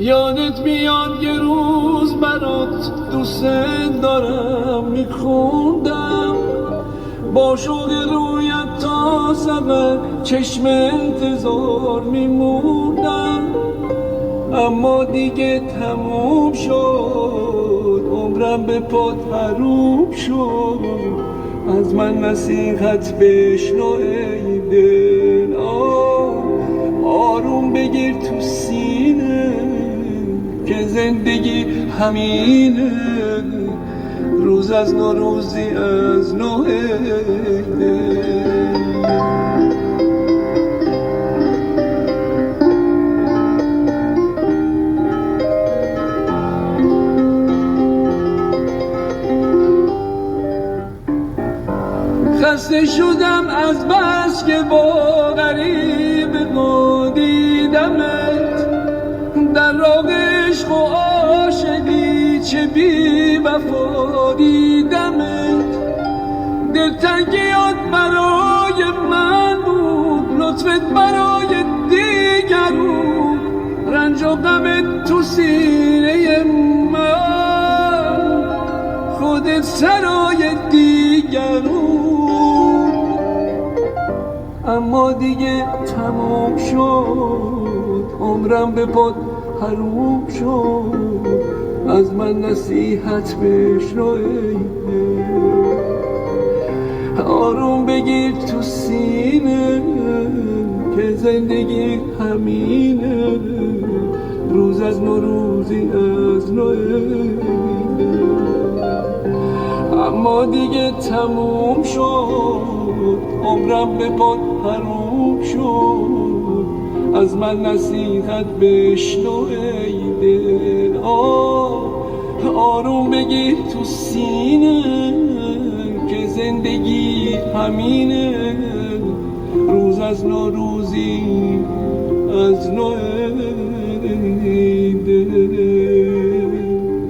یادت میاد یه روز برات دوست دارم میخوندم، با شوق رویت تا سبر چشم انتظار میموندم، اما دیگه تموم شد، عمرم به پات حروم شد. از من نصیحت بشنو ای دل، آروم بگیر تو سینه که زندگی همینه، روز از نو روزی از نو ای دل. خسته شدم از بس که با غریب ما دیدمت، در راه عشق و عاشقی چه بی وفا دیدمت. دلتنگیات برای من بود، لطفت برای دیگرون، رنج و غمت تو سینه من، خودت سرای دیگرون. اما دیگه تموم شد، عمرم به پات حروم شد. از من نصیحت بشنو ای دل، آروم بگیر تو سینه که زندگی همینه، روز از نو روزی از نو ای دل. اما دیگه تموم شد، عمرم به پات حروم شد. از من نصیحت بشنو ای دل، آروم بگیر تو سینه که زندگی همینه، روز از نو روزی از نو